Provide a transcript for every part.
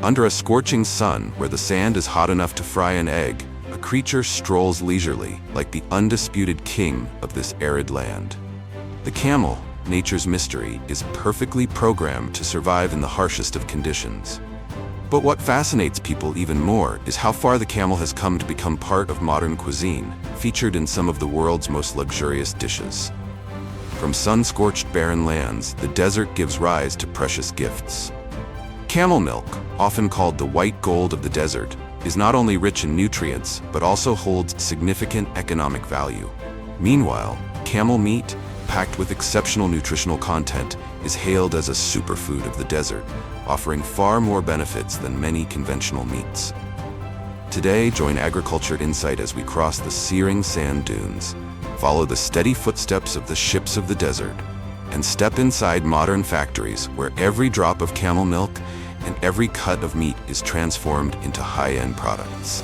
Under a scorching sun where the sand is hot enough to fry an egg, a creature strolls leisurely, like the undisputed king of this arid land. The camel, nature's mystery, is perfectly programmed to survive in the harshest of conditions. But what fascinates people even more is how far the camel has come to become part of modern cuisine, featured in some of the world's most luxurious dishes. From sun-scorched barren lands, the desert gives rise to precious gifts. Camel milk, often called the white gold of the desert, is not only rich in nutrients, but also holds significant economic value. Meanwhile, camel meat, packed with exceptional nutritional content, is hailed as a superfood of the desert, offering far more benefits than many conventional meats. Today, join Agriculture Insight as we cross the searing sand dunes, follow the steady footsteps of the ships of the desert, and step inside modern factories where every drop of camel milk and every cut of meat is transformed into high-end products.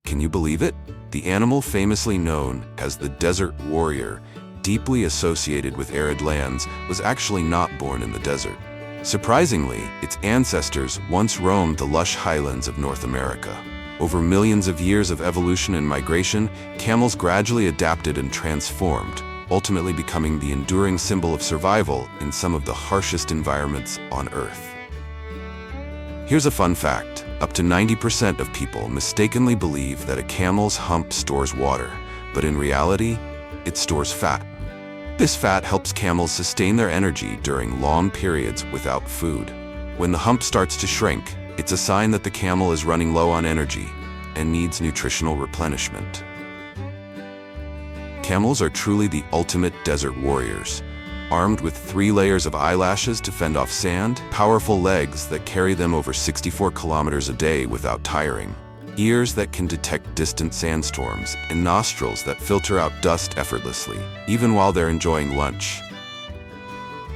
Can you believe it? The animal famously known as the desert warrior, deeply associated with arid lands, was actually not born in the desert. Surprisingly, its ancestors once roamed the lush highlands of North America. Over millions of years of evolution and migration, camels gradually adapted and transformed, ultimately becoming the enduring symbol of survival in some of the harshest environments on Earth. Here's a fun fact. Up to 90% of people mistakenly believe that a camel's hump stores water, but in reality, it stores fat. This fat helps camels sustain their energy during long periods without food. When the hump starts to shrink, it's a sign that the camel is running low on energy and needs nutritional replenishment. Camels are truly the ultimate desert warriors, armed with 3 layers of eyelashes to fend off sand, powerful legs that carry them over 64 kilometers a day without tiring, ears that can detect distant sandstorms, and nostrils that filter out dust effortlessly, even while they're enjoying lunch.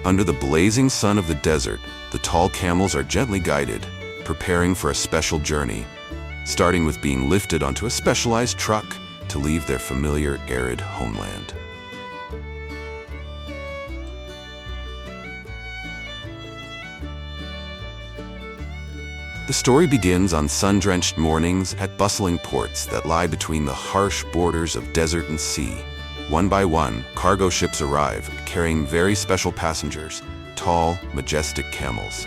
Under the blazing sun of the desert, the tall camels are gently guided, preparing for a special journey, starting with being lifted onto a specialized truck to leave their familiar arid homeland. The story begins on sun-drenched mornings at bustling ports that lie between the harsh borders of desert and sea. One by one, cargo ships arrive, carrying very special passengers, tall, majestic camels.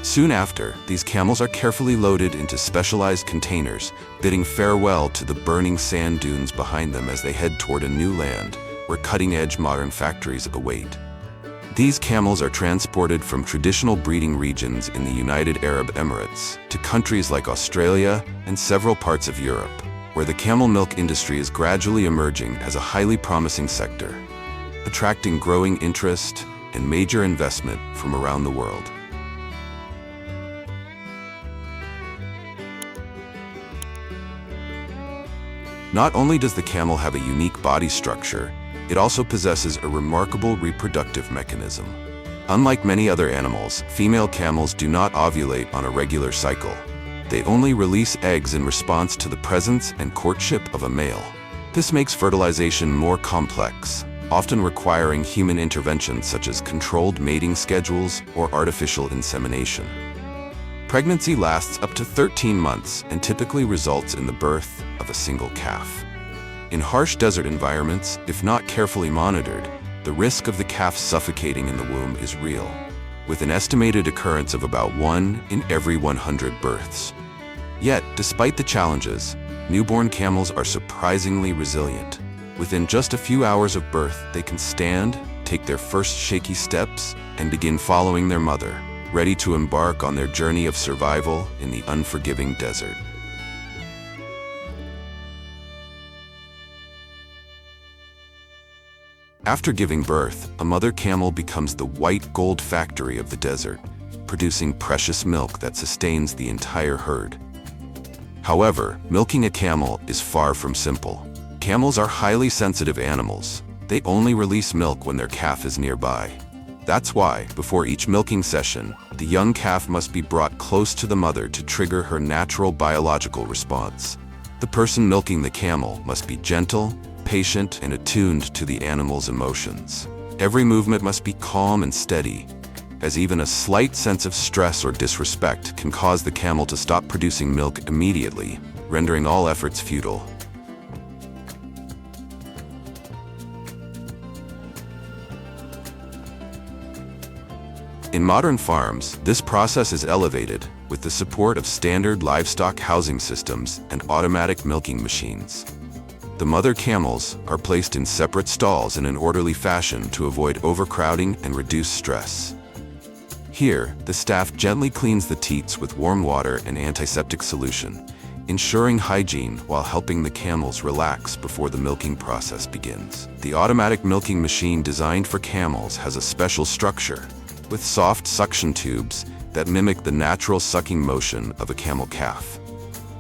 Soon after, these camels are carefully loaded into specialized containers, bidding farewell to the burning sand dunes behind them as they head toward a new land, where cutting-edge modern factories await. These camels are transported from traditional breeding regions in the United Arab Emirates to countries like Australia and several parts of Europe, where the camel milk industry is gradually emerging as a highly promising sector, attracting growing interest and major investment from around the world. Not only does the camel have a unique body structure, it also possesses a remarkable reproductive mechanism. Unlike many other animals, female camels do not ovulate on a regular cycle. They only release eggs in response to the presence and courtship of a male. This makes fertilization more complex, often requiring human intervention such as controlled mating schedules or artificial insemination. Pregnancy lasts up to 13 months and typically results in the birth of a single calf. In harsh desert environments, if not carefully monitored, the risk of the calf suffocating in the womb is real, with an estimated occurrence of about 1 in every 100 births. Yet, despite the challenges, newborn camels are surprisingly resilient. Within just a few hours of birth, they can stand, take their first shaky steps, and begin following their mother, ready to embark on their journey of survival in the unforgiving desert. After giving birth, a mother camel becomes the white gold factory of the desert, producing precious milk that sustains the entire herd. However, milking a camel is far from simple. Camels are highly sensitive animals. They only release milk when their calf is nearby. That's why, before each milking session, the young calf must be brought close to the mother to trigger her natural biological response. The person milking the camel must be gentle, patient, and attuned to the animal's emotions. Every movement must be calm and steady, as even a slight sense of stress or disrespect can cause the camel to stop producing milk immediately, rendering all efforts futile. In modern farms, this process is elevated with the support of standard livestock housing systems and automatic milking machines. The mother camels are placed in separate stalls in an orderly fashion to avoid overcrowding and reduce stress. Here, the staff gently cleans the teats with warm water and antiseptic solution, ensuring hygiene while helping the camels relax before the milking process begins. The automatic milking machine designed for camels has a special structure, with soft suction tubes that mimic the natural sucking motion of a camel calf.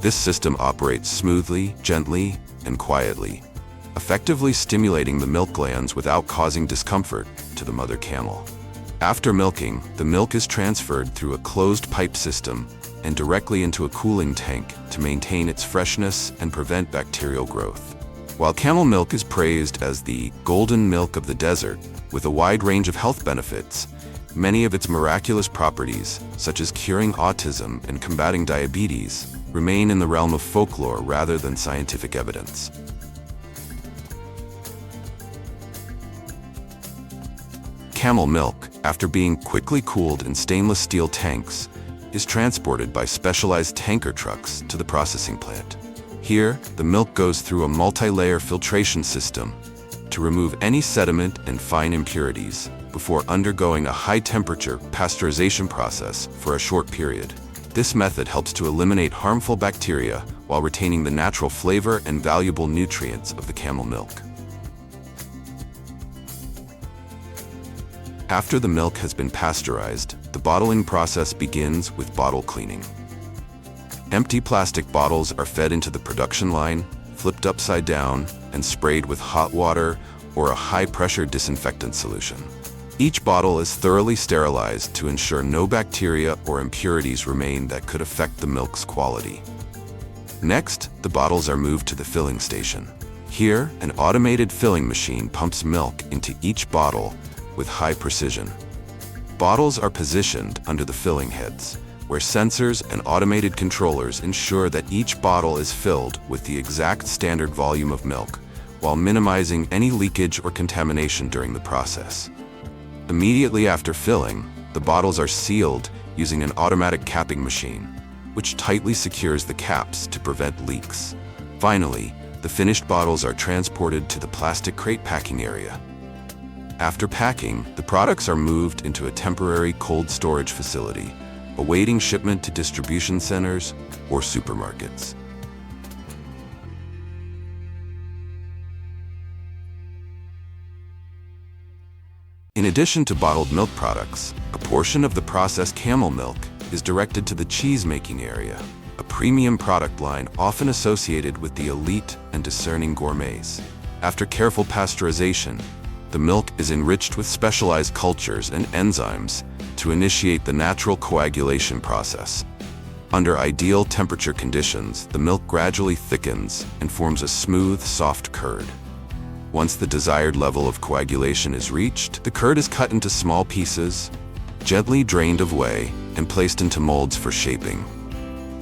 This system operates smoothly, gently, and quietly, effectively stimulating the milk glands without causing discomfort to the mother camel. After milking, the milk is transferred through a closed pipe system and directly into a cooling tank to maintain its freshness and prevent bacterial growth. While camel milk is praised as the golden milk of the desert, with a wide range of health benefits, many of its miraculous properties, such as curing autism and combating diabetes, remain in the realm of folklore rather than scientific evidence. Camel milk, after being quickly cooled in stainless steel tanks, is transported by specialized tanker trucks to the processing plant. Here, the milk goes through a multi-layer filtration system to remove any sediment and fine impurities before undergoing a high-temperature pasteurization process for a short period. This method helps to eliminate harmful bacteria while retaining the natural flavor and valuable nutrients of the camel milk. After the milk has been pasteurized, the bottling process begins with bottle cleaning. Empty plastic bottles are fed into the production line, flipped upside down, and sprayed with hot water or a high-pressure disinfectant solution. Each bottle is thoroughly sterilized to ensure no bacteria or impurities remain that could affect the milk's quality. Next, the bottles are moved to the filling station. Here, an automated filling machine pumps milk into each bottle with high precision. Bottles are positioned under the filling heads, where sensors and automated controllers ensure that each bottle is filled with the exact standard volume of milk, while minimizing any leakage or contamination during the process. Immediately after filling, the bottles are sealed using an automatic capping machine, which tightly secures the caps to prevent leaks. Finally, the finished bottles are transported to the plastic crate packing area. After packing, the products are moved into a temporary cold storage facility, awaiting shipment to distribution centers or supermarkets. In addition to bottled milk products, a portion of the processed camel milk is directed to the cheese-making area, a premium product line often associated with the elite and discerning gourmets. After careful pasteurization, the milk is enriched with specialized cultures and enzymes to initiate the natural coagulation process. Under ideal temperature conditions, the milk gradually thickens and forms a smooth, soft curd. Once the desired level of coagulation is reached, the curd is cut into small pieces, gently drained of whey, and placed into molds for shaping.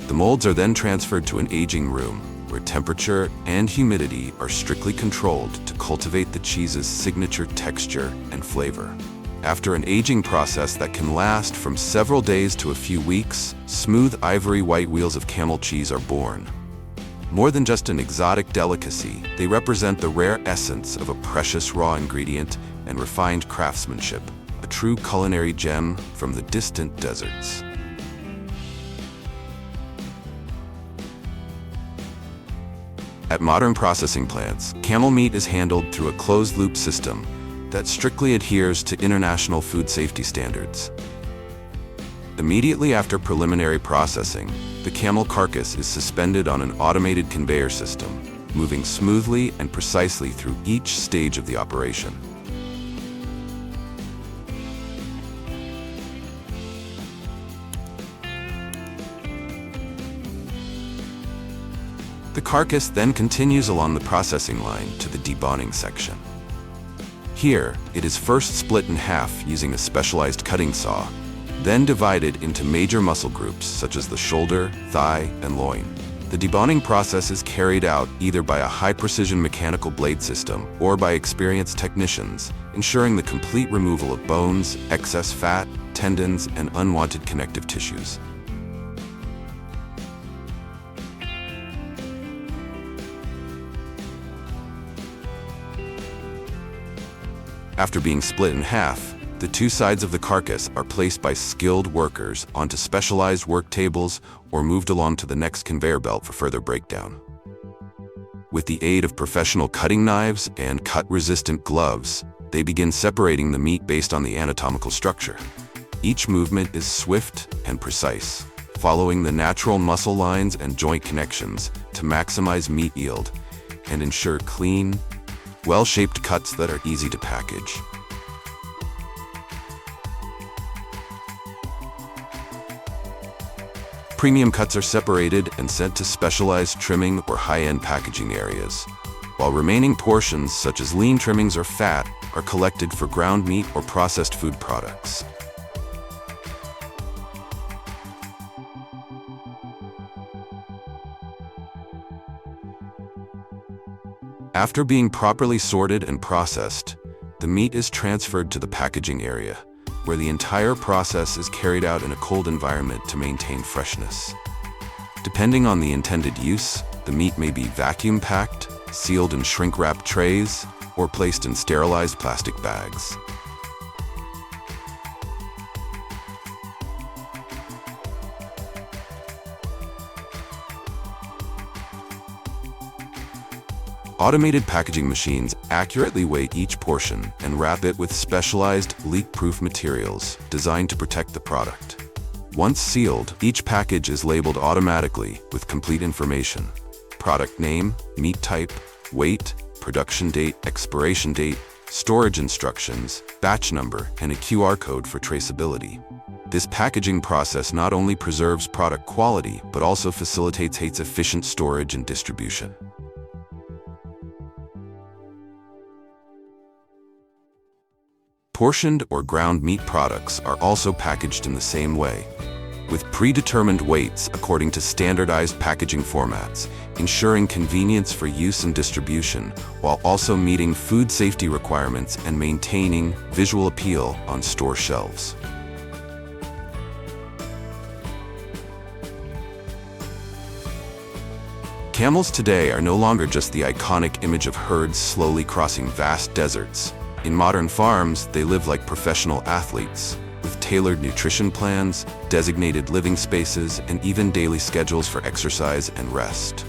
The molds are then transferred to an aging room, where temperature and humidity are strictly controlled to cultivate the cheese's signature texture and flavor. After an aging process that can last from several days to a few weeks, smooth ivory white wheels of camel cheese are born. More than just an exotic delicacy, they represent the rare essence of a precious raw ingredient and refined craftsmanship, a true culinary gem from the distant deserts. At modern processing plants, camel meat is handled through a closed-loop system that strictly adheres to international food safety standards. Immediately after preliminary processing, the camel carcass is suspended on an automated conveyor system, moving smoothly and precisely through each stage of the operation. The carcass then continues along the processing line to the deboning section. Here, it is first split in half using a specialized cutting saw, then divided into major muscle groups such as the shoulder, thigh, and loin. The deboning process is carried out either by a high-precision mechanical blade system or by experienced technicians, ensuring the complete removal of bones, excess fat, tendons, and unwanted connective tissues. After being split in half, the two sides of the carcass are placed by skilled workers onto specialized work tables or moved along to the next conveyor belt for further breakdown. With the aid of professional cutting knives and cut-resistant gloves, they begin separating the meat based on the anatomical structure. Each movement is swift and precise, following the natural muscle lines and joint connections to maximize meat yield and ensure clean, well-shaped cuts that are easy to package. Premium cuts are separated and sent to specialized trimming or high-end packaging areas, while remaining portions such as lean trimmings or fat are collected for ground meat or processed food products. After being properly sorted and processed, the meat is transferred to the packaging area, where the entire process is carried out in a cold environment to maintain freshness. Depending on the intended use, the meat may be vacuum-packed, sealed in shrink-wrap trays, or placed in sterilized plastic bags. Automated packaging machines accurately weigh each portion and wrap it with specialized, leak-proof materials designed to protect the product. Once sealed, each package is labeled automatically with complete information: product name, meat type, weight, production date, expiration date, storage instructions, batch number, and a QR code for traceability. This packaging process not only preserves product quality, but also facilitates its efficient storage and distribution. Portioned or ground meat products are also packaged in the same way, with predetermined weights according to standardized packaging formats, ensuring convenience for use and distribution, while also meeting food safety requirements and maintaining visual appeal on store shelves. Camels today are no longer just the iconic image of herds slowly crossing vast deserts. In modern farms, they live like professional athletes, with tailored nutrition plans, designated living spaces, and even daily schedules for exercise and rest.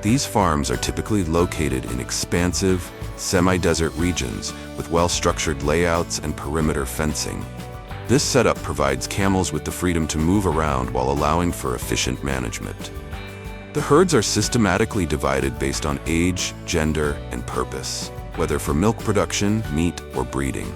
These farms are typically located in expansive, semi-desert regions with well-structured layouts and perimeter fencing. This setup provides camels with the freedom to move around while allowing for efficient management. The herds are systematically divided based on age, gender, and purpose, whether for milk production, meat, or breeding.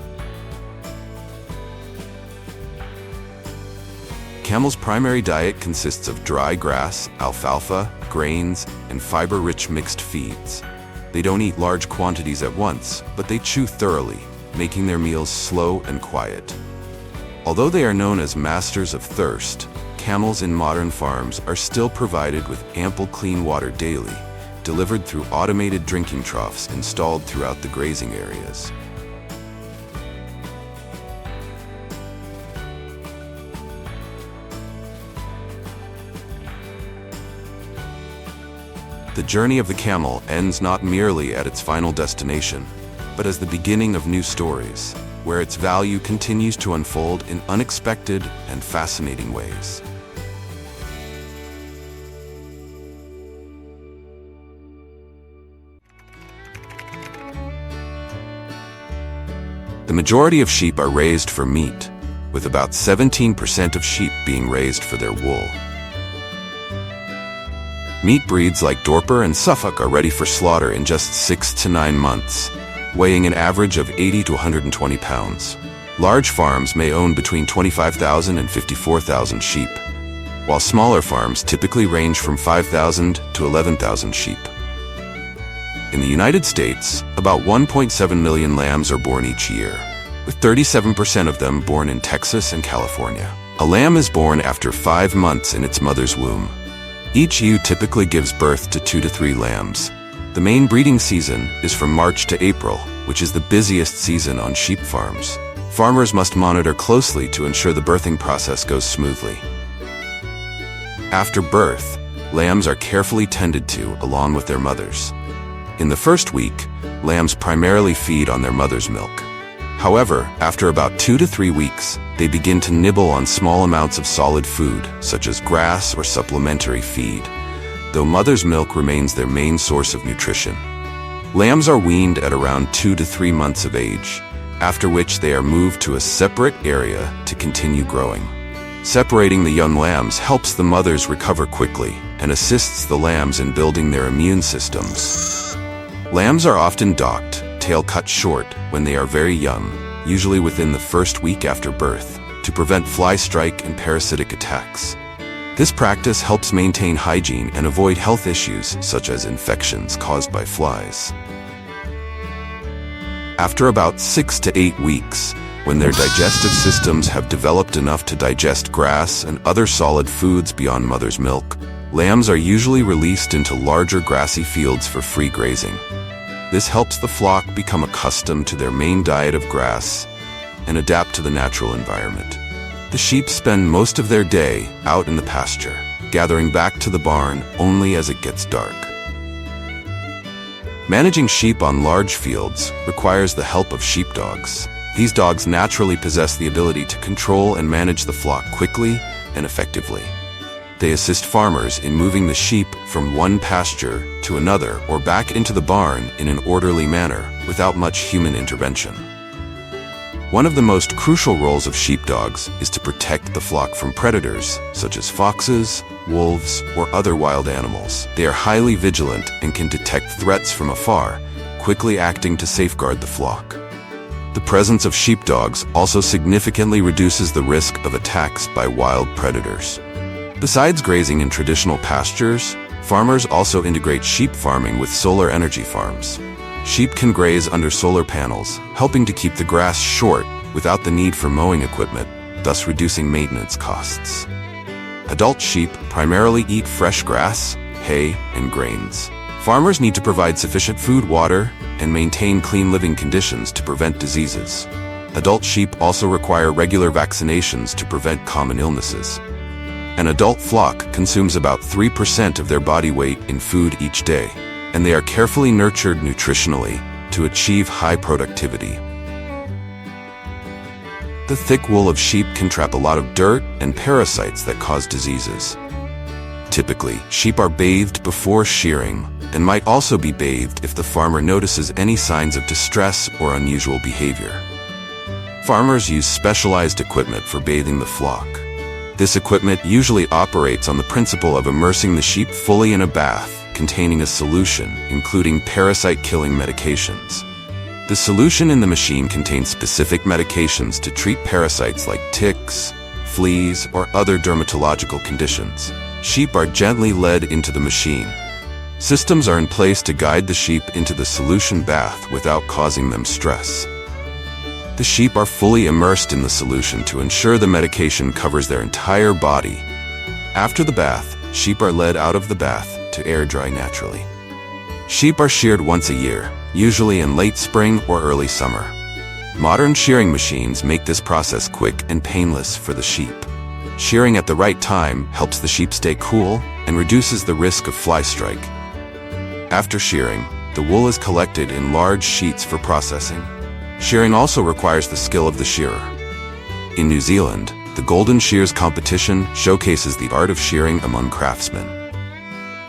Camels' primary diet consists of dry grass, alfalfa, grains, and fiber-rich mixed feeds. They don't eat large quantities at once, but they chew thoroughly, making their meals slow and quiet. Although they are known as masters of thirst, camels in modern farms are still provided with ample clean water daily, delivered through automated drinking troughs installed throughout the grazing areas. The journey of the camel ends not merely at its final destination, but as the beginning of new stories, where its value continues to unfold in unexpected and fascinating ways. The majority of sheep are raised for meat, with about 17% of sheep being raised for their wool. Meat breeds like Dorper and Suffolk are ready for slaughter in just 6 to 9 months, weighing an average of 80 to 120 pounds. Large farms may own between 25,000 and 54,000 sheep, while smaller farms typically range from 5,000 to 11,000 sheep. In the United States, about 1.7 million lambs are born each year, with 37% of them born in Texas and California. A lamb is born after 5 months in its mother's womb. Each ewe typically gives birth to 2 to 3 lambs. The main breeding season is from March to April, which is the busiest season on sheep farms. Farmers must monitor closely to ensure the birthing process goes smoothly. After birth, lambs are carefully tended to along with their mothers. In the first week, lambs primarily feed on their mother's milk. However, after about 2 to 3 weeks, they begin to nibble on small amounts of solid food, such as grass or supplementary feed, though mother's milk remains their main source of nutrition. Lambs are weaned at around 2 to 3 months of age, after which they are moved to a separate area to continue growing. Separating the young lambs helps the mothers recover quickly and assists the lambs in building their immune systems. Lambs are often docked, tail cut short, when they are very young, usually within the first week after birth, to prevent fly strike and parasitic attacks. This practice helps maintain hygiene and avoid health issues such as infections caused by flies. After about 6 to 8 weeks, when their digestive systems have developed enough to digest grass and other solid foods beyond mother's milk, lambs are usually released into larger grassy fields for free grazing. This helps the flock become accustomed to their main diet of grass and adapt to the natural environment. The sheep spend most of their day out in the pasture, gathering back to the barn only as it gets dark. Managing sheep on large fields requires the help of sheepdogs. These dogs naturally possess the ability to control and manage the flock quickly and effectively. They assist farmers in moving the sheep from one pasture to another or back into the barn in an orderly manner without much human intervention. One of the most crucial roles of sheepdogs is to protect the flock from predators, such as foxes, wolves, or other wild animals. They are highly vigilant and can detect threats from afar, quickly acting to safeguard the flock. The presence of sheepdogs also significantly reduces the risk of attacks by wild predators. Besides grazing in traditional pastures, farmers also integrate sheep farming with solar energy farms. Sheep can graze under solar panels, helping to keep the grass short without the need for mowing equipment, thus reducing maintenance costs. Adult sheep primarily eat fresh grass, hay, and grains. Farmers need to provide sufficient food, water, and maintain clean living conditions to prevent diseases. Adult sheep also require regular vaccinations to prevent common illnesses. An adult flock consumes about 3% of their body weight in food each day, and they are carefully nurtured nutritionally to achieve high productivity. The thick wool of sheep can trap a lot of dirt and parasites that cause diseases. Typically, sheep are bathed before shearing and might also be bathed if the farmer notices any signs of distress or unusual behavior. Farmers use specialized equipment for bathing the flock. This equipment usually operates on the principle of immersing the sheep fully in a bath containing a solution, including parasite-killing medications. The solution in the machine contains specific medications to treat parasites like ticks, fleas, or other dermatological conditions. Sheep are gently led into the machine. Systems are in place to guide the sheep into the solution bath without causing them stress. The sheep are fully immersed in the solution to ensure the medication covers their entire body. After the bath, sheep are led out of the bath to air dry naturally. Sheep are sheared once a year, usually in late spring or early summer. Modern shearing machines make this process quick and painless for the sheep. Shearing at the right time helps the sheep stay cool and reduces the risk of fly strike. After shearing, the wool is collected in large sheets for processing. Shearing also requires the skill of the shearer. In New Zealand, the Golden Shears competition showcases the art of shearing among craftsmen.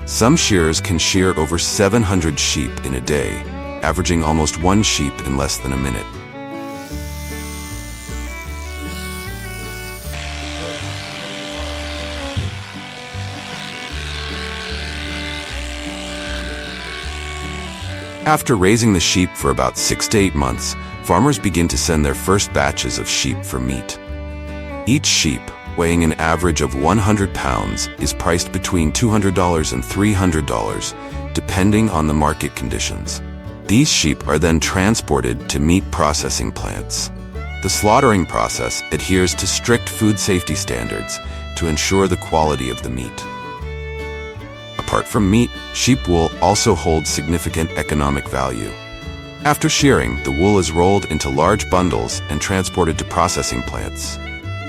Some shearers can shear over 700 sheep in a day, averaging almost 1 sheep in less than a minute. After raising the sheep for about 6 to 8 months, farmers begin to send their first batches of sheep for meat. Each sheep, weighing an average of 100 pounds, is priced between $200 and $300, depending on the market conditions. These sheep are then transported to meat processing plants. The slaughtering process adheres to strict food safety standards to ensure the quality of the meat. Apart from meat, sheep wool also holds significant economic value. After shearing, the wool is rolled into large bundles and transported to processing plants.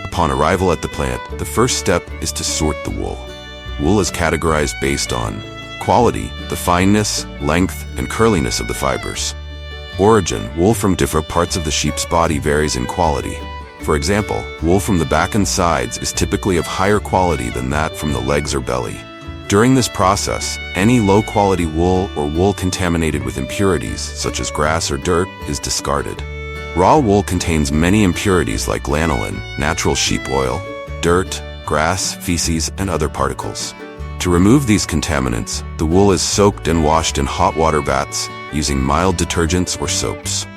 Upon arrival at the plant, the first step is to sort the wool. Wool is categorized based on quality, the fineness, length, and curliness of the fibers. Origin, wool from different parts of the sheep's body varies in quality. For example, wool from the back and sides is typically of higher quality than that from the legs or belly. During this process, any low-quality wool or wool contaminated with impurities, such as grass or dirt, is discarded. Raw wool contains many impurities like lanolin, natural sheep oil, dirt, grass, feces, and other particles. To remove these contaminants, the wool is soaked and washed in hot water baths using mild detergents or soaps.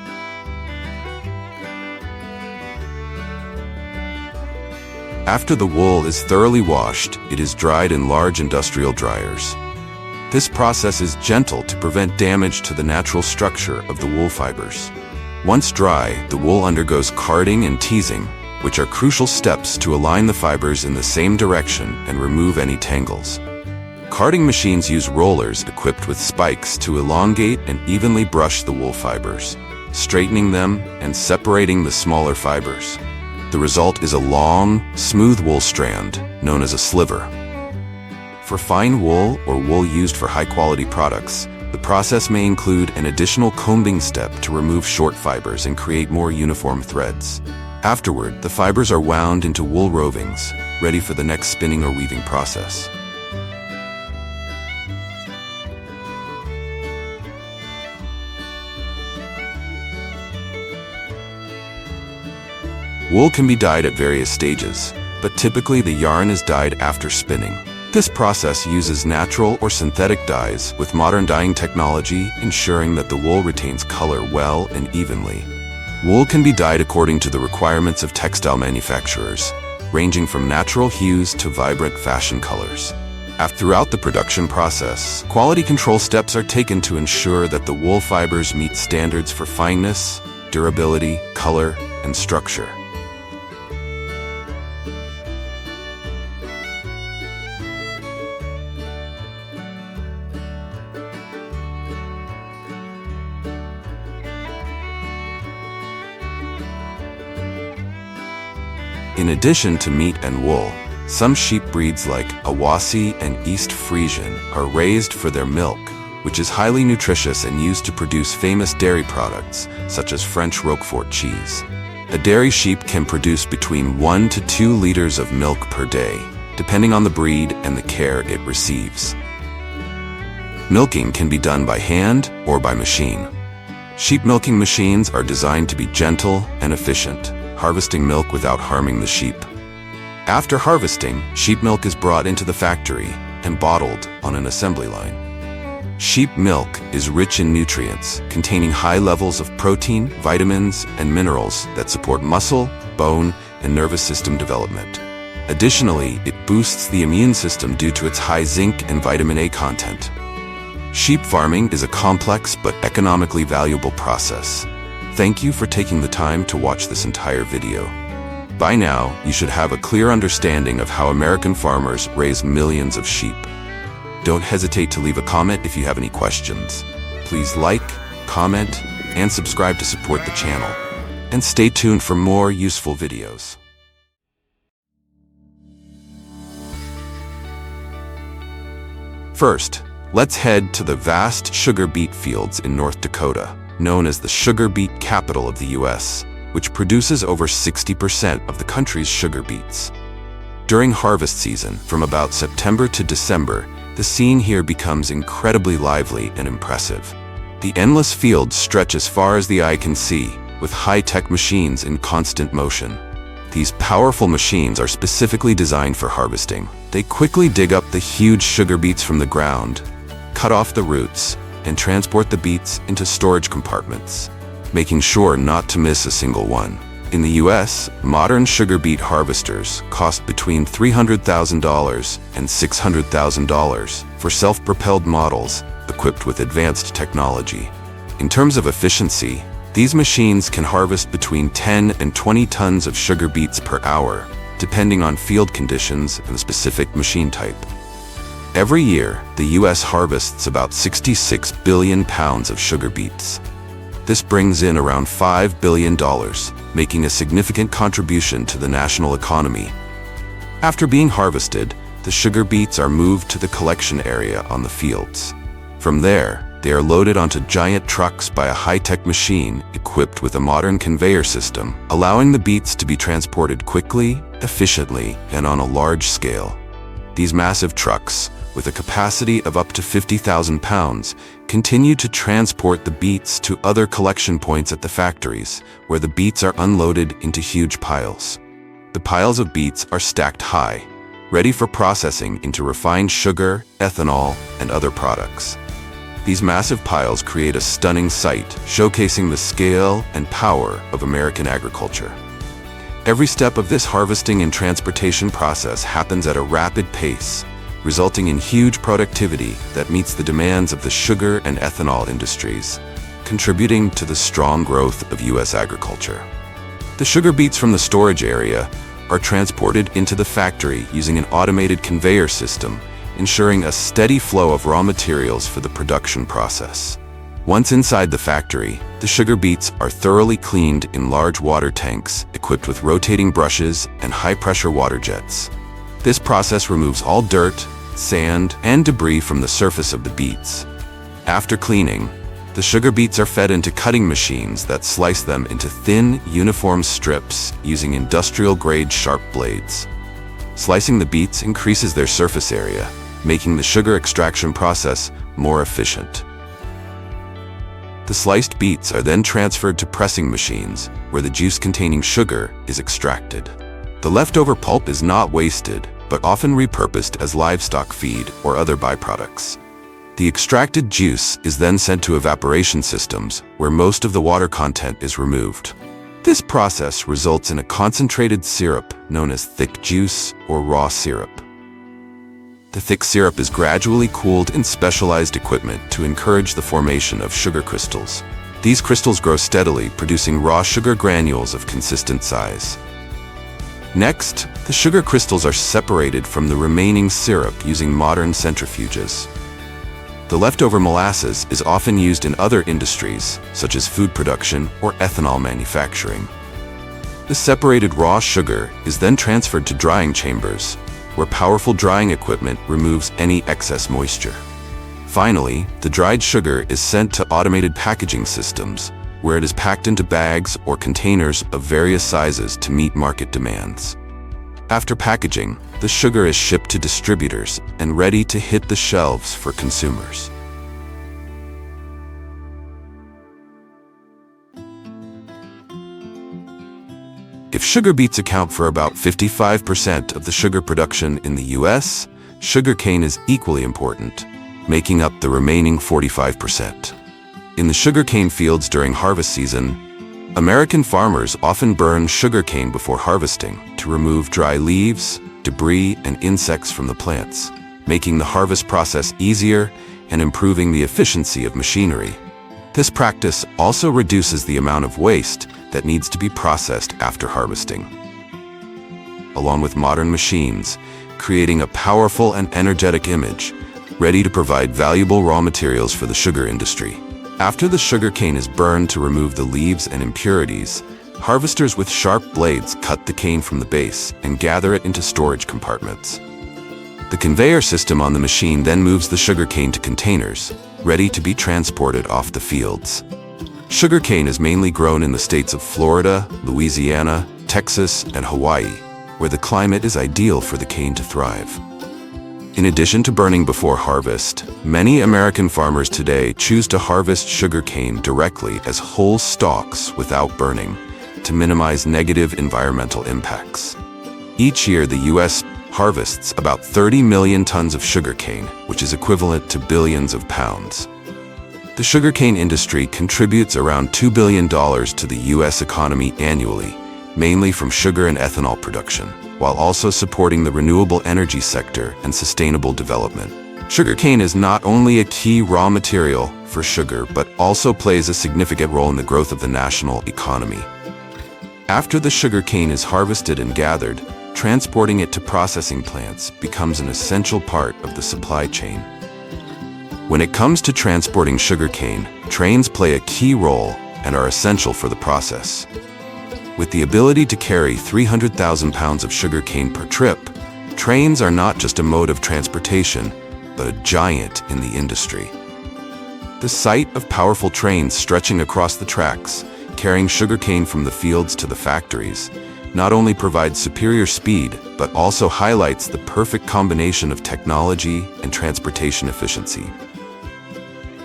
After the wool is thoroughly washed, it is dried in large industrial dryers. This process is gentle to prevent damage to the natural structure of the wool fibers. Once dry, the wool undergoes carding and teasing, which are crucial steps to align the fibers in the same direction and remove any tangles. Carding machines use rollers equipped with spikes to elongate and evenly brush the wool fibers, straightening them and separating the smaller fibers. The result is a long, smooth wool strand, known as a sliver. For fine wool or wool used for high-quality products, the process may include an additional combing step to remove short fibers and create more uniform threads. Afterward, the fibers are wound into wool rovings, ready for the next spinning or weaving process. Wool can be dyed at various stages, but typically the yarn is dyed after spinning. This process uses natural or synthetic dyes with modern dyeing technology, ensuring that the wool retains color well and evenly. Wool can be dyed according to the requirements of textile manufacturers, ranging from natural hues to vibrant fashion colors. Throughout the production process, quality control steps are taken to ensure that the wool fibers meet standards for fineness, durability, color, and structure. In addition to meat and wool, some sheep breeds like Awassi and East Frisian are raised for their milk, which is highly nutritious and used to produce famous dairy products, such as French Roquefort cheese. A dairy sheep can produce between 1 to 2 liters of milk per day, depending on the breed and the care it receives. Milking can be done by hand or by machine. Sheep milking machines are designed to be gentle and efficient, harvesting milk without harming the sheep. After harvesting, sheep milk is brought into the factory and bottled on an assembly line. Sheep milk is rich in nutrients, containing high levels of protein, vitamins, and minerals that support muscle, bone, and nervous system development. Additionally, it boosts the immune system due to its high zinc and vitamin A content. Sheep farming is a complex but economically valuable process. Thank you for taking the time to watch this entire video. By now, you should have a clear understanding of how American farmers raise millions of sheep. Don't hesitate to leave a comment if you have any questions. Please like, comment, and subscribe to support the channel. And stay tuned for more useful videos. First, let's head to the vast sugar beet fields in North Dakota, known as the sugar beet capital of the U.S., which produces over 60% of the country's sugar beets. During harvest season, from about September to December, the scene here becomes incredibly lively and impressive. The endless fields stretch as far as the eye can see, with high-tech machines in constant motion. These powerful machines are specifically designed for harvesting. They quickly dig up the huge sugar beets from the ground, cut off the roots, and transport the beets into storage compartments, making sure not to miss a single one. In the US, modern sugar beet harvesters cost between $300,000 and $600,000 for self-propelled models equipped with advanced technology. In terms of efficiency, these machines can harvest between 10 and 20 tons of sugar beets per hour, depending on field conditions and the specific machine type. Every year, the U.S. harvests about 66 billion pounds of sugar beets. This brings in around $5 billion, making a significant contribution to the national economy. After being harvested, the sugar beets are moved to the collection area on the fields. From there, they are loaded onto giant trucks by a high-tech machine equipped with a modern conveyor system, allowing the beets to be transported quickly, efficiently, and on a large scale. These massive trucks, with a capacity of up to 50,000 pounds, continue to transport the beets to other collection points at the factories, where the beets are unloaded into huge piles. The piles of beets are stacked high, ready for processing into refined sugar, ethanol, and other products. These massive piles create a stunning sight, showcasing the scale and power of American agriculture. Every step of this harvesting and transportation process happens at a rapid pace, resulting in huge productivity that meets the demands of the sugar and ethanol industries, contributing to the strong growth of U.S. agriculture. The sugar beets from the storage area are transported into the factory using an automated conveyor system, ensuring a steady flow of raw materials for the production process. Once inside the factory, the sugar beets are thoroughly cleaned in large water tanks equipped with rotating brushes and high-pressure water jets. This process removes all dirt, sand, and debris from the surface of the beets. After cleaning, the sugar beets are fed into cutting machines that slice them into thin, uniform strips using industrial-grade sharp blades. Slicing the beets increases their surface area, making the sugar extraction process more efficient. The sliced beets are then transferred to pressing machines, where the juice containing sugar is extracted. The leftover pulp is not wasted, but often repurposed as livestock feed or other byproducts. The extracted juice is then sent to evaporation systems, where most of the water content is removed. This process results in a concentrated syrup known as thick juice or raw syrup. The thick syrup is gradually cooled in specialized equipment to encourage the formation of sugar crystals. These crystals grow steadily, producing raw sugar granules of consistent size. Next, the sugar crystals are separated from the remaining syrup using modern centrifuges. The leftover molasses is often used in other industries, such as food production or ethanol manufacturing. The separated raw sugar is then transferred to drying chambers, where powerful drying equipment removes any excess moisture. Finally, the dried sugar is sent to automated packaging systems, where it is packed into bags or containers of various sizes to meet market demands. After packaging, the sugar is shipped to distributors and ready to hit the shelves for consumers. If sugar beets account for about 55% of the sugar production in the U.S., sugarcane is equally important, making up the remaining 45%. In the sugarcane fields during harvest season, American farmers often burn sugarcane before harvesting to remove dry leaves, debris, and insects from the plants, making the harvest process easier and improving the efficiency of machinery. This practice also reduces the amount of waste that needs to be processed after harvesting. Along with modern machines, creating a powerful and energetic image, ready to provide valuable raw materials for the sugar industry. After the sugarcane is burned to remove the leaves and impurities, harvesters with sharp blades cut the cane from the base and gather it into storage compartments. The conveyor system on the machine then moves the sugarcane to containers, ready to be transported off the fields. Sugarcane is mainly grown in the states of Florida, Louisiana, Texas, and Hawaii, where the climate is ideal for the cane to thrive. In addition to burning before harvest, many American farmers today choose to harvest sugarcane directly as whole stalks without burning, to minimize negative environmental impacts. Each year, the U.S. harvests about 30 million tons of sugarcane, which is equivalent to billions of pounds. The sugarcane industry contributes around $2 billion to the U.S. economy annually, mainly from sugar and ethanol production, while also supporting the renewable energy sector and sustainable development. Sugarcane is not only a key raw material for sugar, but also plays a significant role in the growth of the national economy. After the sugarcane is harvested and gathered, transporting it to processing plants becomes an essential part of the supply chain. When it comes to transporting sugarcane, trains play a key role and are essential for the process. With the ability to carry 300,000 pounds of sugarcane per trip, trains are not just a mode of transportation, but a giant in the industry. The sight of powerful trains stretching across the tracks, carrying sugarcane from the fields to the factories, not only provides superior speed, but also highlights the perfect combination of technology and transportation efficiency.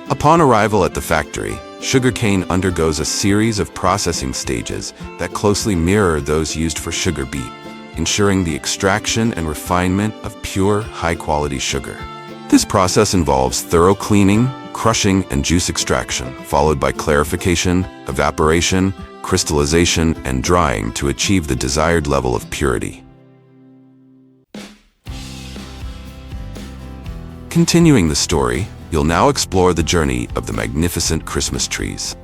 Upon arrival at the factory, sugarcane undergoes a series of processing stages that closely mirror those used for sugar beet, ensuring the extraction and refinement of pure, high-quality sugar. This process involves thorough cleaning, crushing, and juice extraction, followed by clarification, evaporation, crystallization, and drying to achieve the desired level of purity. Continuing the story, you'll now explore the journey of the magnificent Christmas trees.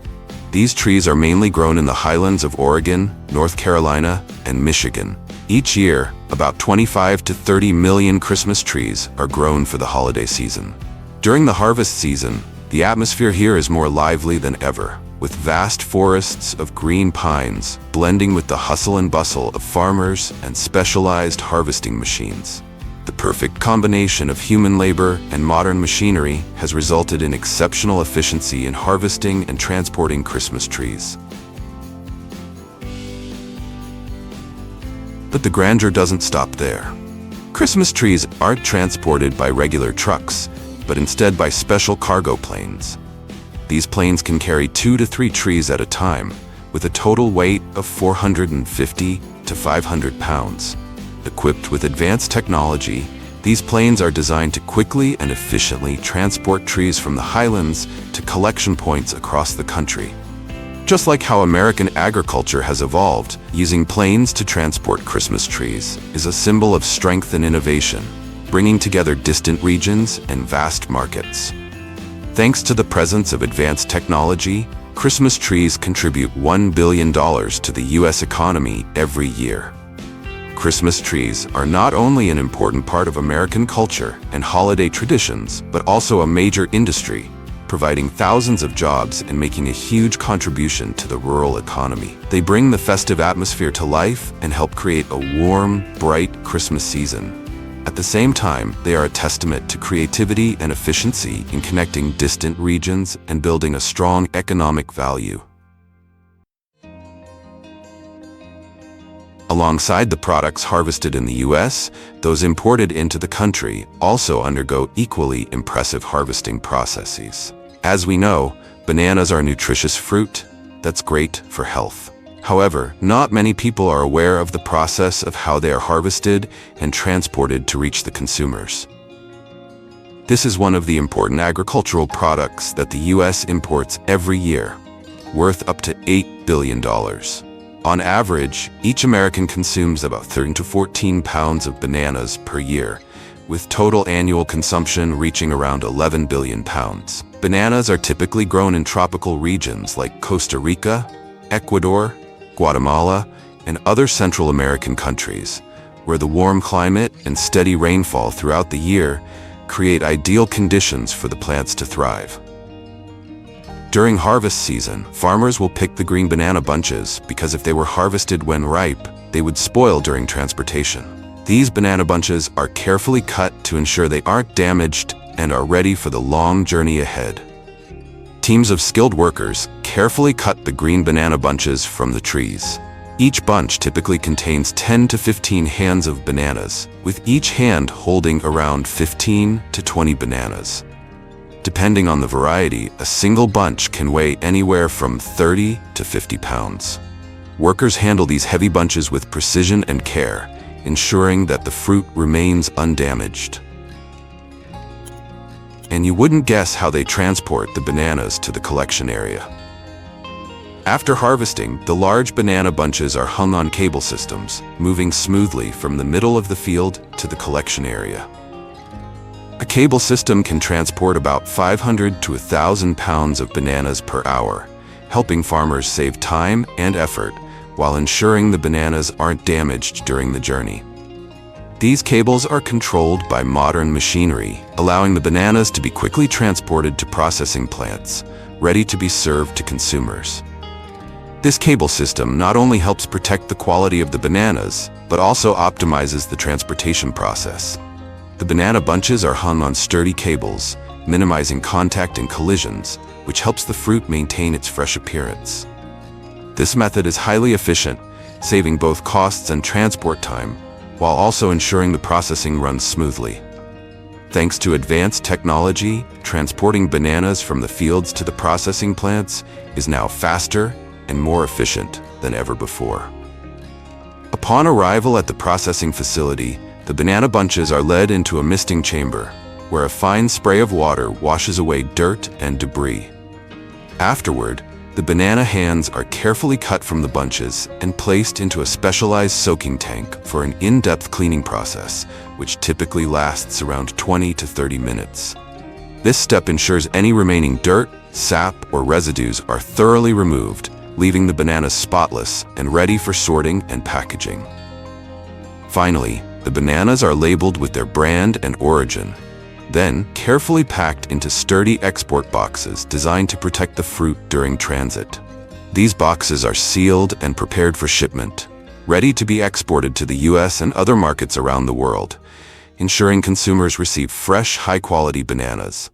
These trees are mainly grown in the highlands of Oregon, North Carolina, and Michigan. Each year, about 25 to 30 million Christmas trees are grown for the holiday season. During the harvest season, the atmosphere here is more lively than ever, with vast forests of green pines blending with the hustle and bustle of farmers and specialized harvesting machines. The perfect combination of human labor and modern machinery has resulted in exceptional efficiency in harvesting and transporting Christmas trees. But the grandeur doesn't stop there. Christmas trees aren't transported by regular trucks, but instead by special cargo planes. These planes can carry 2 to 3 trees at a time, with a total weight of 450 to 500 pounds. Equipped with advanced technology, these planes are designed to quickly and efficiently transport trees from the highlands to collection points across the country. Just like how American agriculture has evolved, using planes to transport Christmas trees is a symbol of strength and innovation, bringing together distant regions and vast markets. Thanks to the presence of advanced technology, Christmas trees contribute $1 billion to the U.S. economy every year. Christmas trees are not only an important part of American culture and holiday traditions, but also a major industry, providing thousands of jobs and making a huge contribution to the rural economy. They bring the festive atmosphere to life and help create a warm, bright Christmas season. At the same time, they are a testament to creativity and efficiency in connecting distant regions and building a strong economic value. Alongside the products harvested in the U.S., those imported into the country also undergo equally impressive harvesting processes. As we know, bananas are nutritious fruit that's great for health. However, not many people are aware of the process of how they are harvested and transported to reach the consumers. This is one of the important agricultural products that the U.S. imports every year, worth up to $8 billion. On average, each American consumes about 13 to 14 pounds of bananas per year, with total annual consumption reaching around 11 billion pounds. Bananas are typically grown in tropical regions like Costa Rica, Ecuador, Guatemala, and other Central American countries, where the warm climate and steady rainfall throughout the year create ideal conditions for the plants to thrive. During harvest season, farmers will pick the green banana bunches because if they were harvested when ripe, they would spoil during transportation. These banana bunches are carefully cut to ensure they aren't damaged and are ready for the long journey ahead. Teams of skilled workers carefully cut the green banana bunches from the trees. Each bunch typically contains 10 to 15 hands of bananas, with each hand holding around 15 to 20 bananas. Depending on the variety, a single bunch can weigh anywhere from 30 to 50 pounds. Workers handle these heavy bunches with precision and care, ensuring that the fruit remains undamaged. And you wouldn't guess how they transport the bananas to the collection area. After harvesting, the large banana bunches are hung on cable systems, moving smoothly from the middle of the field to the collection area. A cable system can transport about 500 to 1,000 pounds of bananas per hour, helping farmers save time and effort while ensuring the bananas aren't damaged during the journey. These cables are controlled by modern machinery, allowing the bananas to be quickly transported to processing plants, ready to be served to consumers. This cable system not only helps protect the quality of the bananas, but also optimizes the transportation process. The banana bunches are hung on sturdy cables, minimizing contact and collisions, which helps the fruit maintain its fresh appearance. This method is highly efficient, saving both costs and transport time, while also ensuring the processing runs smoothly. Thanks to advanced technology, transporting bananas from the fields to the processing plants is now faster and more efficient than ever before. Upon arrival at the processing facility, the banana bunches are led into a misting chamber, where a fine spray of water washes away dirt and debris. Afterward, the banana hands are carefully cut from the bunches and placed into a specialized soaking tank for an in-depth cleaning process, which typically lasts around 20 to 30 minutes. This step ensures any remaining dirt, sap, or residues are thoroughly removed, leaving the bananas spotless and ready for sorting and packaging. Finally, the bananas are labeled with their brand and origin, then carefully packed into sturdy export boxes designed to protect the fruit during transit. These boxes are sealed and prepared for shipment, ready to be exported to the US and other markets around the world, ensuring consumers receive fresh, high-quality bananas.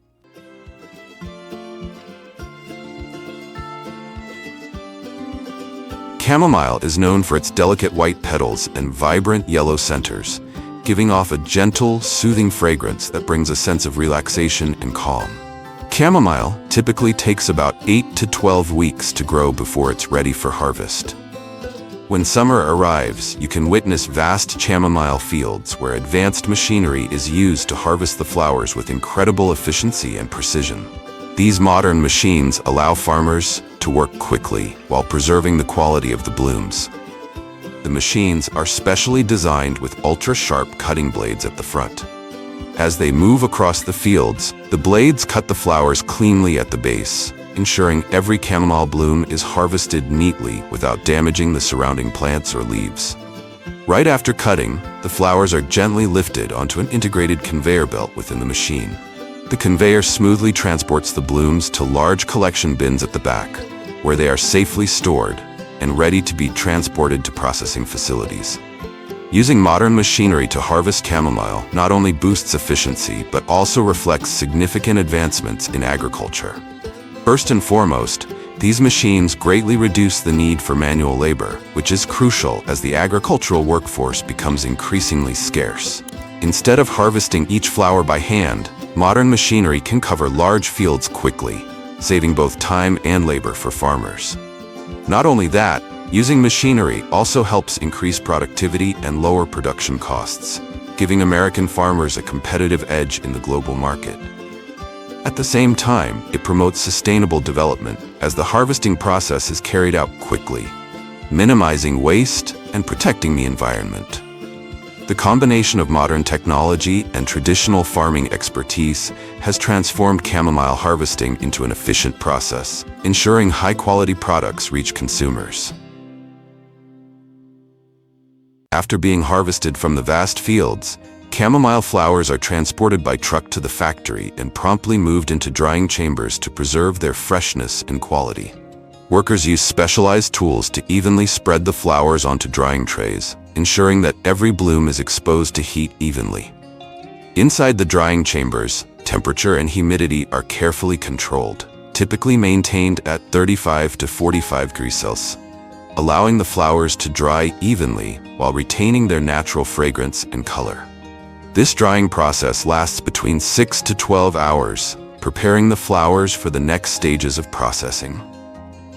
Chamomile is known for its delicate white petals and vibrant yellow centers, giving off a gentle, soothing fragrance that brings a sense of relaxation and calm. Chamomile typically takes about 8 to 12 weeks to grow before it's ready for harvest. When summer arrives, you can witness vast chamomile fields where advanced machinery is used to harvest the flowers with incredible efficiency and precision. These modern machines allow farmers to work quickly while preserving the quality of the blooms. The machines are specially designed with ultra-sharp cutting blades at the front. As they move across the fields, the blades cut the flowers cleanly at the base, ensuring every chamomile bloom is harvested neatly without damaging the surrounding plants or leaves. Right after cutting, the flowers are gently lifted onto an integrated conveyor belt within the machine. The conveyor smoothly transports the blooms to large collection bins at the back, where they are safely stored and ready to be transported to processing facilities. Using modern machinery to harvest chamomile not only boosts efficiency but also reflects significant advancements in agriculture. First and foremost, these machines greatly reduce the need for manual labor, which is crucial as the agricultural workforce becomes increasingly scarce. Instead of harvesting each flower by hand, modern machinery can cover large fields quickly, saving both time and labor for farmers. Not only that, using machinery also helps increase productivity and lower production costs, giving American farmers a competitive edge in the global market. At the same time, it promotes sustainable development as the harvesting process is carried out quickly, minimizing waste and protecting the environment. The combination of modern technology and traditional farming expertise has transformed chamomile harvesting into an efficient process, ensuring high-quality products reach consumers. After being harvested from the vast fields, chamomile flowers are transported by truck to the factory and promptly moved into drying chambers to preserve their freshness and quality. Workers use specialized tools to evenly spread the flowers onto drying trays, ensuring that every bloom is exposed to heat evenly. Inside the drying chambers, temperature and humidity are carefully controlled, typically maintained at 35 to 45 degrees Celsius, allowing the flowers to dry evenly while retaining their natural fragrance and color. This drying process lasts between 6 to 12 hours, preparing the flowers for the next stages of processing.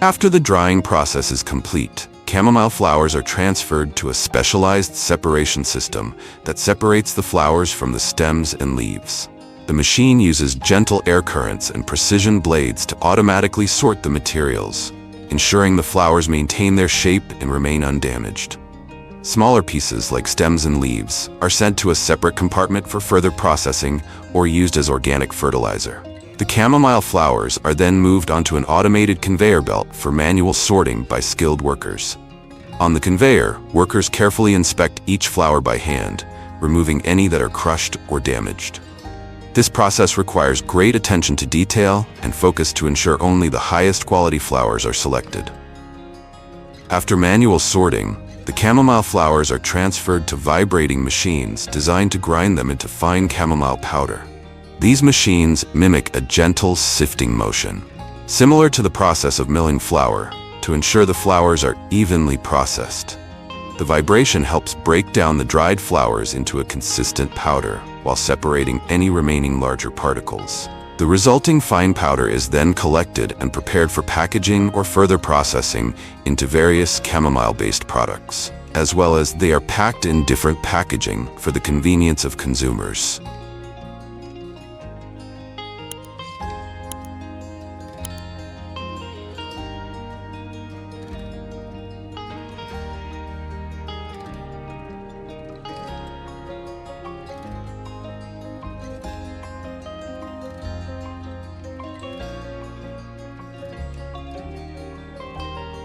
After the drying process is complete, chamomile flowers are transferred to a specialized separation system that separates the flowers from the stems and leaves. The machine uses gentle air currents and precision blades to automatically sort the materials, ensuring the flowers maintain their shape and remain undamaged. Smaller pieces like stems and leaves are sent to a separate compartment for further processing or used as organic fertilizer. The chamomile flowers are then moved onto an automated conveyor belt for manual sorting by skilled workers. On the conveyor, workers carefully inspect each flower by hand, removing any that are crushed or damaged. This process requires great attention to detail and focus to ensure only the highest quality flowers are selected. After manual sorting, the chamomile flowers are transferred to vibrating machines designed to grind them into fine chamomile powder. These machines mimic a gentle sifting motion, similar to the process of milling flour, to ensure the flowers are evenly processed. The vibration helps break down the dried flowers into a consistent powder while separating any remaining larger particles. The resulting fine powder is then collected and prepared for packaging or further processing into various chamomile-based products, as well as they are packed in different packaging for the convenience of consumers.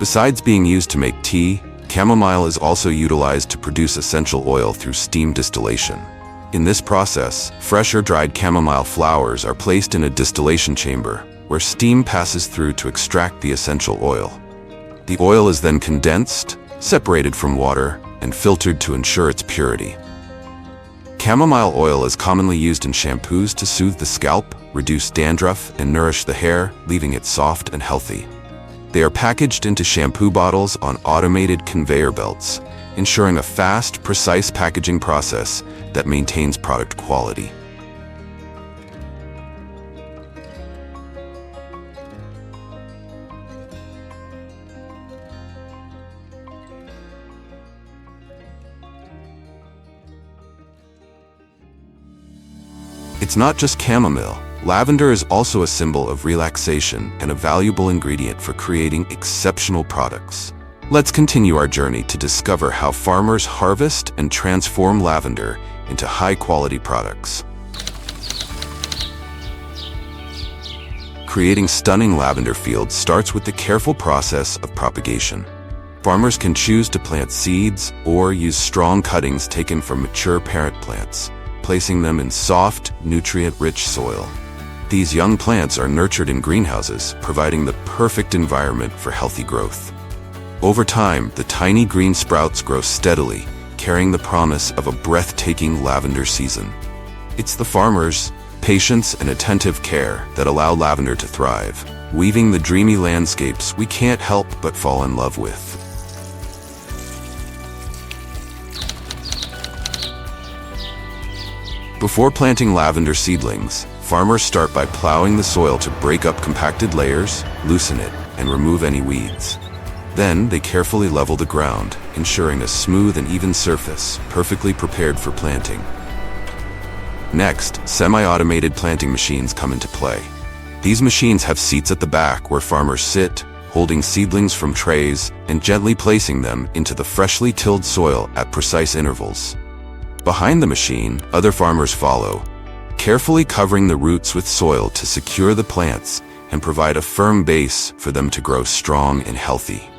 Besides being used to make tea, chamomile is also utilized to produce essential oil through steam distillation. In this process, fresh or dried chamomile flowers are placed in a distillation chamber, where steam passes through to extract the essential oil. The oil is then condensed, separated from water, and filtered to ensure its purity. Chamomile oil is commonly used in shampoos to soothe the scalp, reduce dandruff, and nourish the hair, leaving it soft and healthy. They are packaged into shampoo bottles on automated conveyor belts, ensuring a fast, precise packaging process that maintains product quality. It's not just chamomile. Lavender is also a symbol of relaxation and a valuable ingredient for creating exceptional products. Let's continue our journey to discover how farmers harvest and transform lavender into high-quality products. Creating stunning lavender fields starts with the careful process of propagation. Farmers can choose to plant seeds or use strong cuttings taken from mature parent plants, placing them in soft, nutrient-rich soil. These young plants are nurtured in greenhouses, providing the perfect environment for healthy growth. Over time, the tiny green sprouts grow steadily, carrying the promise of a breathtaking lavender season. It's the farmers' patience and attentive care that allow lavender to thrive, weaving the dreamy landscapes we can't help but fall in love with. Before planting lavender seedlings, farmers start by plowing the soil to break up compacted layers, loosen it, and remove any weeds. Then they carefully level the ground, ensuring a smooth and even surface, perfectly prepared for planting. Next, semi-automated planting machines come into play. These machines have seats at the back where farmers sit, holding seedlings from trays and gently placing them into the freshly tilled soil at precise intervals. Behind the machine, other farmers follow, carefully covering the roots with soil to secure the plants and provide a firm base for them to grow strong and healthy.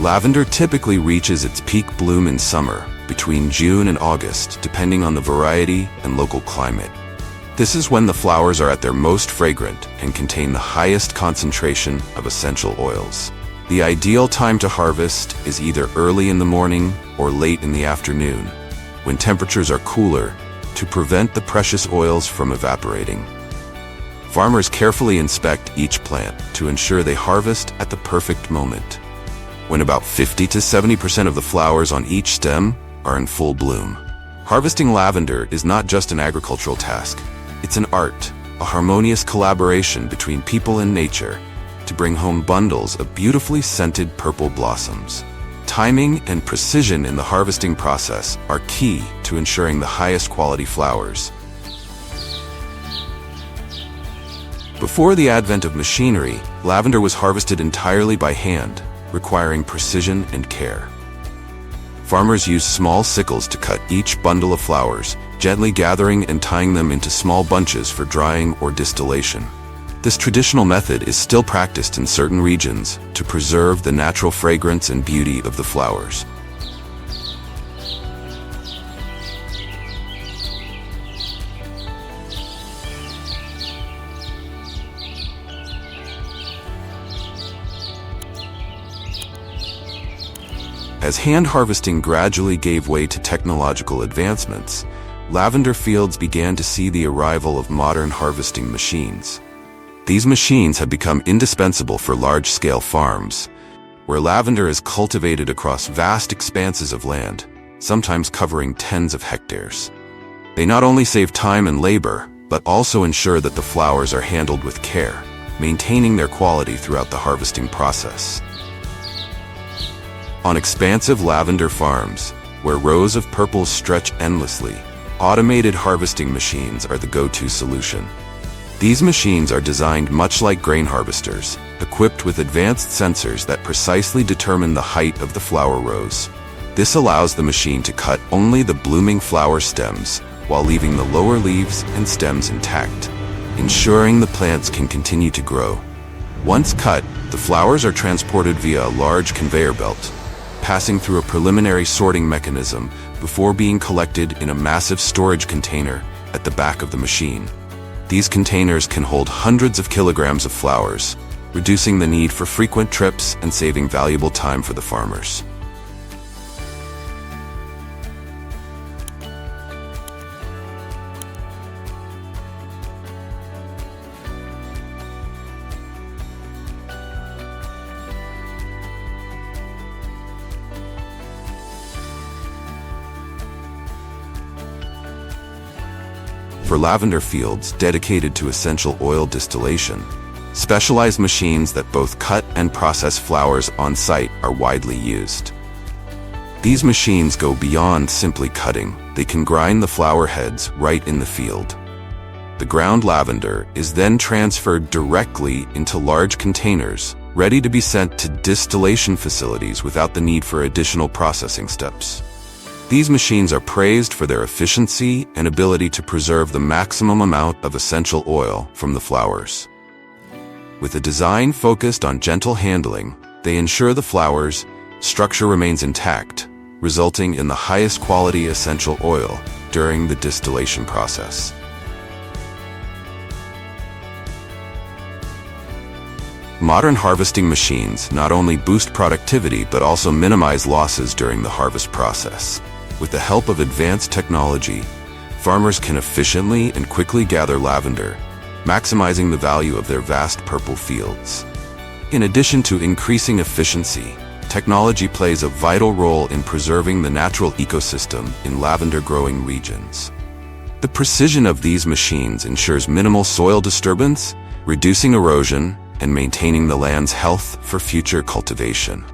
Lavender typically reaches its peak bloom in summer, between June and August, depending on the variety and local climate. This is when the flowers are at their most fragrant and contain the highest concentration of essential oils. The ideal time to harvest is either early in the morning or late in the afternoon, when temperatures are cooler, to prevent the precious oils from evaporating. Farmers carefully inspect each plant to ensure they harvest at the perfect moment, when about 50 to 70% of the flowers on each stem are in full bloom. Harvesting lavender is not just an agricultural task. It's an art, a harmonious collaboration between people and nature to bring home bundles of beautifully scented purple blossoms. Timing and precision in the harvesting process are key to ensuring the highest quality flowers. Before the advent of machinery, lavender was harvested entirely by hand, requiring precision and care. Farmers used small sickles to cut each bundle of flowers, gently gathering and tying them into small bunches for drying or distillation. This traditional method is still practiced in certain regions to preserve the natural fragrance and beauty of the flowers. As hand harvesting gradually gave way to technological advancements, lavender fields began to see the arrival of modern harvesting machines. These machines have become indispensable for large-scale farms, where lavender is cultivated across vast expanses of land, sometimes covering tens of hectares. They not only save time and labor, but also ensure that the flowers are handled with care, maintaining their quality throughout the harvesting process. On expansive lavender farms, where rows of purples stretch endlessly, automated harvesting machines are the go-to solution. These machines are designed much like grain harvesters, equipped with advanced sensors that precisely determine the height of the flower rows. This allows the machine to cut only the blooming flower stems, while leaving the lower leaves and stems intact, ensuring the plants can continue to grow. Once cut, the flowers are transported via a large conveyor belt, passing through a preliminary sorting mechanism before being collected in a massive storage container at the back of the machine. These containers can hold hundreds of kilograms of flowers, reducing the need for frequent trips and saving valuable time for the farmers. For lavender fields dedicated to essential oil distillation, specialized machines that both cut and process flowers on site are widely used. These machines go beyond simply cutting. They can grind the flower heads right in the field. The ground lavender is then transferred directly into large containers, ready to be sent to distillation facilities without the need for additional processing steps. These machines are praised for their efficiency and ability to preserve the maximum amount of essential oil from the flowers. With a design focused on gentle handling, they ensure the flower's structure remains intact, resulting in the highest quality essential oil during the distillation process. Modern harvesting machines not only boost productivity but also minimize losses during the harvest process. With the help of advanced technology, farmers can efficiently and quickly gather lavender, maximizing the value of their vast purple fields. In addition to increasing efficiency, technology plays a vital role in preserving the natural ecosystem in lavender-growing regions. The precision of these machines ensures minimal soil disturbance, reducing erosion, and maintaining the land's health for future cultivation.